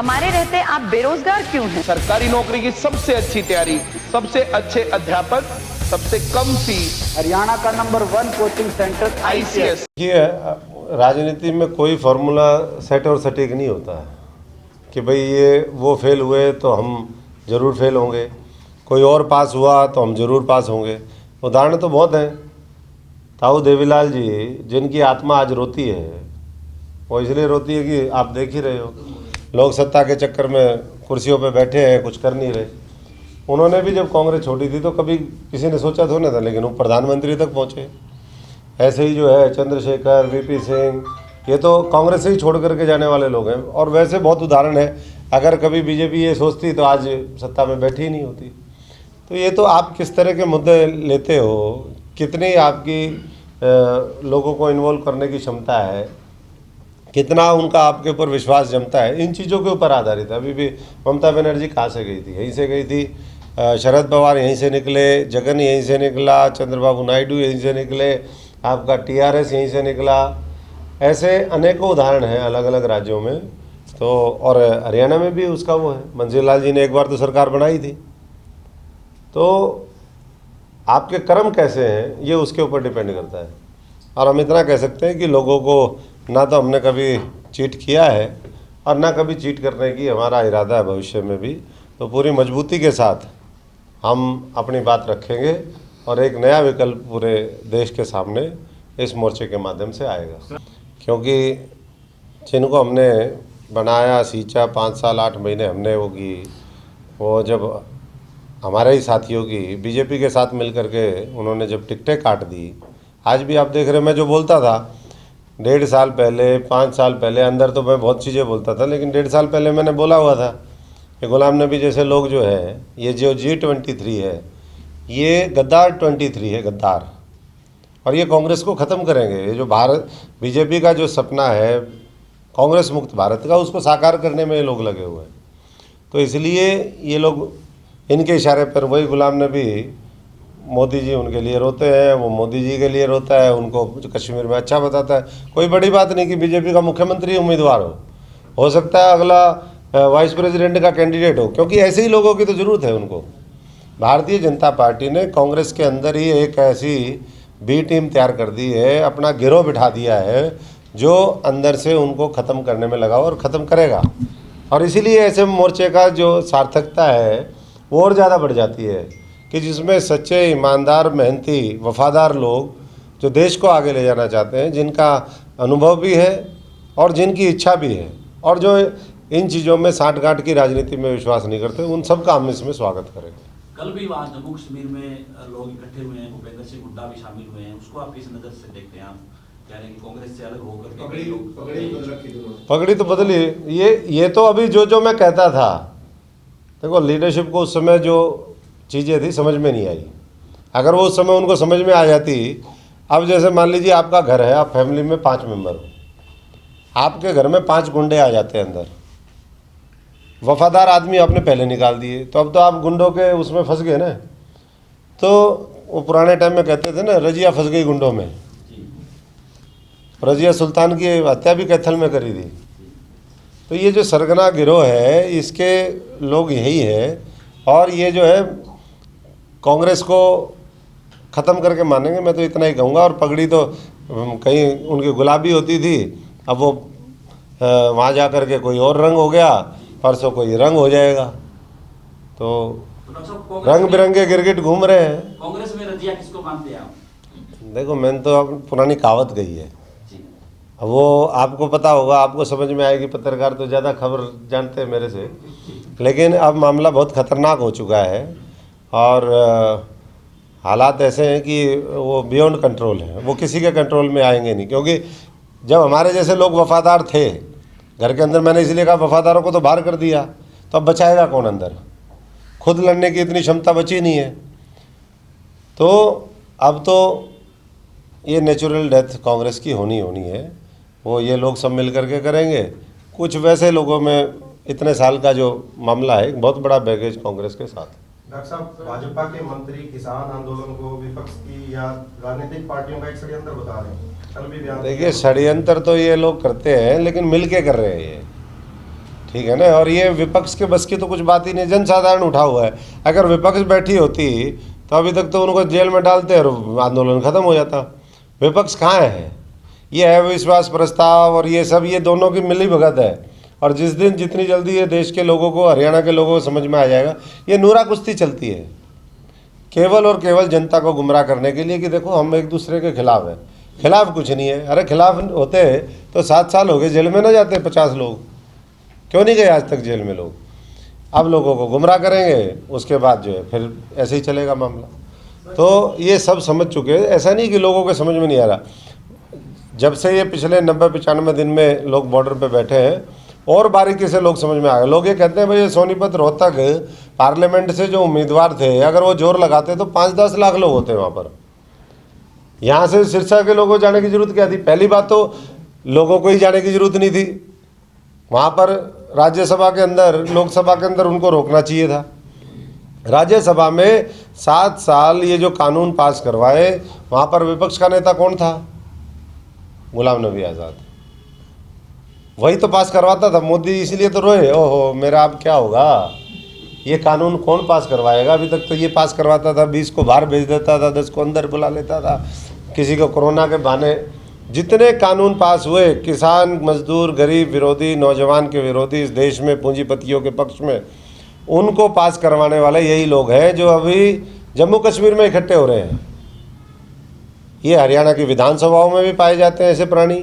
हमारे रहते आप बेरोजगार क्यों हैं? सरकारी नौकरी की सबसे अच्छी तैयारी, सबसे अच्छे अध्यापक, सबसे कम फीस, हरियाणा का नंबर 1 कोचिंग सेंटर ICS। ये राजनीति में कोई फार्मूला सेट और सटीक नहीं होता है कि भाई ये वो फेल हुए तो हम ज़रूर फेल होंगे, कोई और पास हुआ तो हम ज़रूर पास होंगे। उदाहरण तो बहुत हैं। ताऊ देवीलाल जी जिनकी आत्मा आज रोती है, वो इसलिए रोती है कि आप देख ही रहे हो, लोग सत्ता के चक्कर में कुर्सियों पे बैठे हैं, कुछ कर नहीं रहे। उन्होंने भी जब कांग्रेस छोड़ी थी तो कभी किसी ने सोचा थोड़ा ना था, लेकिन वो प्रधानमंत्री तक पहुँचे। ऐसे ही जो है चंद्रशेखर, VP सिंह, ये तो कांग्रेस से ही छोड़ करके जाने वाले लोग हैं। और वैसे बहुत उदाहरण है, अगर कभी बीजेपी ये सोचती तो आज सत्ता में बैठी ही नहीं होती। तो ये तो आप किस तरह के मुद्दे लेते हो, कितनी आपकी लोगों को इन्वॉल्व करने की क्षमता है, कितना उनका आपके ऊपर विश्वास जमता है, इन चीज़ों के ऊपर आधारित है। अभी भी ममता बनर्जी कहाँ से गई थी? यहीं से गई थी। शरद पवार यहीं से निकले, जगन यहीं से निकला, चंद्रबाबू नायडू यहीं से निकले, आपका TRS यहीं से निकला। ऐसे अनेकों उदाहरण हैं अलग अलग राज्यों में। तो और हरियाणा में भी उसका वो है, मंजीर लाल जी ने एक बार तो सरकार बनाई थी। तो आपके कर्म कैसे हैं ये उसके ऊपर डिपेंड करता है। और हम इतना कह सकते हैं कि लोगों को ना तो हमने कभी चीट किया है और ना कभी चीट करने की हमारा इरादा है भविष्य में भी। तो पूरी मजबूती के साथ हम अपनी बात रखेंगे और एक नया विकल्प पूरे देश के सामने इस मोर्चे के माध्यम से आएगा। क्योंकि जिनको हमने बनाया, सींचा, 5 साल 8 महीने हमने वो की, वो जब हमारे ही साथियों की बीजेपी के साथ मिल करके उन्होंने जब टिकटें काट दी, आज भी आप देख रहे हैं मैं जो बोलता था 1.5 साल पहले, 5 साल पहले, अंदर तो मैं बहुत चीज़ें बोलता था, लेकिन 1.5 साल पहले मैंने बोला हुआ था कि गुलाम नबी जैसे लोग जो है, ये जो G23 है, ये गद्दार 23 है, गद्दार। और ये कांग्रेस को ख़त्म करेंगे। ये जो भारत बीजेपी का जो सपना है कांग्रेस मुक्त भारत का, उसको साकार करने में ये लोग लगे हुए हैं। तो इसलिए ये लोग इनके इशारे पर, वही गुलाम नबी, मोदी जी उनके लिए रोते हैं, वो मोदी जी के लिए रोता है, उनको कश्मीर में अच्छा बताता है। कोई बड़ी बात नहीं कि बीजेपी का मुख्यमंत्री उम्मीदवार हो सकता है अगला वाइस प्रेसिडेंट का कैंडिडेट हो, क्योंकि ऐसे ही लोगों की तो ज़रूरत है उनको। भारतीय जनता पार्टी ने कांग्रेस के अंदर ही एक ऐसी बी टीम तैयार कर दी है, अपना गिरोह बिठा दिया है, जो अंदर से उनको ख़त्म करने में लगा और ख़त्म करेगा। और इसीलिए ऐसे मोर्चे का जो सार्थकता है वो और ज़्यादा बढ़ जाती है कि जिसमें सच्चे, ईमानदार, मेहनती, वफादार लोग जो देश को आगे ले जाना चाहते हैं, जिनका अनुभव भी है और जिनकी इच्छा भी है, और जो इन चीज़ों में साठगांठ की राजनीति में विश्वास नहीं करते, उन सब का हम इसमें स्वागत करेंगे। कल भी वहाँ जम्मू कश्मीर में लोग इकट्ठे हुए हैं, भूपेंद्र सिंह हुड्डा भी शामिल हुए हैं, उसको आप किस नज़र से देखते हैं? आप कह रहे हैं कि कांग्रेस से अलग होकर पगड़ी तो बदली। ये तो अभी जो मैं कहता था, देखो लीडरशिप को उस समय जो चीज़ें थी समझ में नहीं आई। अगर वो उस समय उनको समझ में आ जाती, अब जैसे मान लीजिए आपका घर है, आप फैमिली में 5 मेंबर हो, आपके घर में 5 गुंडे आ जाते हैं अंदर, वफादार आदमी आपने पहले निकाल दिए, तो अब तो आप गुंडों के उसमें फंस गए ना। तो वो पुराने टाइम में कहते थे ना, रजिया फंस गई गुंडों में। रजिया सुल्तान की हत्या भी कैथल में करी थी। तो ये जो सरगना गिरोह है, इसके लोग यही है, और ये जो है कांग्रेस को ख़त्म करके मानेंगे, मैं तो इतना ही कहूँगा। और पगड़ी तो कहीं उनकी गुलाबी होती थी, अब वो वहाँ जा कर के कोई और रंग हो गया, परसों कोई रंग हो जाएगा। तो रंग बिरंगे गिरगिट घूम रहे हैं। कांग्रेस में रजिया किसको मानते हैं आप? देखो, मैंने तो अब पुरानी कहावत कही है, वो आपको पता होगा, आपको समझ में आएगी। पत्रकार तो ज़्यादा खबर जानते हैं मेरे से, लेकिन अब मामला बहुत ख़तरनाक हो चुका है और हालात ऐसे हैं कि वो बियॉन्ड कंट्रोल है, वो किसी के कंट्रोल में आएंगे नहीं। क्योंकि जब हमारे जैसे लोग वफादार थे घर के अंदर, मैंने इसलिए कहा वफादारों को तो बाहर कर दिया, तो अब बचाएगा कौन अंदर? खुद लड़ने की इतनी क्षमता बची नहीं है। तो अब तो ये नेचुरल डेथ कांग्रेस की होनी है, वो ये लोग सब मिल करके करेंगे। कुछ वैसे लोगों में इतने साल का जो मामला है, एक बहुत बड़ा बैगेज कांग्रेस के साथ। डॉक्टर साहब, भाजपा के मंत्री किसान आंदोलन को विपक्ष की या राजनीतिक पार्टियों का एक षड्यंत्र बता रहे हैं, कल भी बयान। देखिए, षड्यंत्र तो ये लोग करते हैं, लेकिन मिल के कर रहे हैं ये, ठीक है ना। और ये विपक्ष के बस की तो कुछ बात ही नहीं, जनसाधारण उठा हुआ है। अगर विपक्ष बैठी होती तो अभी तक तो उनको जेल में डालते और आंदोलन खत्म हो जाता। विपक्ष कहाँ है? ये है विश्वास प्रस्ताव और ये सब, ये दोनों की मिली भगत है। और जिस दिन जितनी जल्दी ये देश के लोगों को, हरियाणा के लोगों को समझ में आ जाएगा, ये नूरा कुश्ती चलती है केवल और केवल जनता को गुमराह करने के लिए कि देखो हम एक दूसरे के खिलाफ हैं। खिलाफ कुछ नहीं है। अरे खिलाफ होते तो 7 साल हो गए, जेल में ना जाते 50 लोग, क्यों नहीं गए आज तक जेल में लोग? अब लोगों को गुमराह करेंगे, उसके बाद जो है फिर ऐसे ही चलेगा मामला। तो ये सब समझ चुके हैं। ऐसा नहीं कि लोगों को समझ में नहीं आ रहा। जब से ये पिछले 90-95 दिन में लोग बॉर्डर पे बैठे हैं और बारीकी से लोग समझ में आ गए। लोग ये कहते हैं भाई सोनीपत रोहतक पार्लियामेंट से जो उम्मीदवार थे, अगर वो जोर लगाते तो 5-10 लाख लोग होते वहाँ पर। यहाँ से सिरसा के लोगों को जाने की जरूरत क्या थी? पहली बात तो लोगों को ही जाने की जरूरत नहीं थी। वहाँ पर राज्यसभा के अंदर, लोकसभा के अंदर उनको रोकना चाहिए था। राज्यसभा में 7 साल ये जो कानून पास करवाए, वहाँ पर विपक्ष का नेता कौन था? गुलाम नबी आज़ाद। वही तो पास करवाता था। मोदी इसलिए तो रोए, ओहो मेरा अब क्या होगा, ये कानून कौन पास करवाएगा? अभी तक तो ये पास करवाता था, 20 को बाहर भेज देता था, 10 को अंदर बुला लेता था, किसी को कोरोना के बहाने। जितने कानून पास हुए, किसान, मजदूर, गरीब विरोधी, नौजवान के विरोधी, इस देश में पूंजीपतियों के पक्ष में, उनको पास करवाने वाले यही लोग हैं जो अभी जम्मू कश्मीर में इकट्ठे हो रहे हैं। ये हरियाणा की विधानसभाओं में भी पाए जाते हैं ऐसे प्राणी,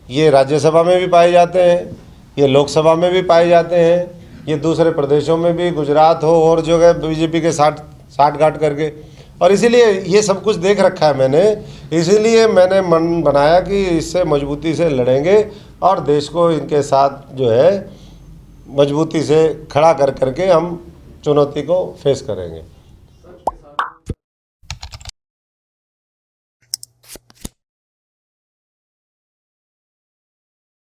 ये राज्यसभा में भी पाए जाते हैं, ये लोकसभा में भी पाए जाते हैं, ये दूसरे प्रदेशों में भी, गुजरात हो और जो है बीजेपी के साठ गांठ करके। और इसीलिए ये सब कुछ देख रखा है मैंने, इसीलिए मैंने मन बनाया कि इससे मजबूती से लड़ेंगे और देश को इनके साथ जो है मजबूती से खड़ा कर करके हम चुनौती को फेस करेंगे।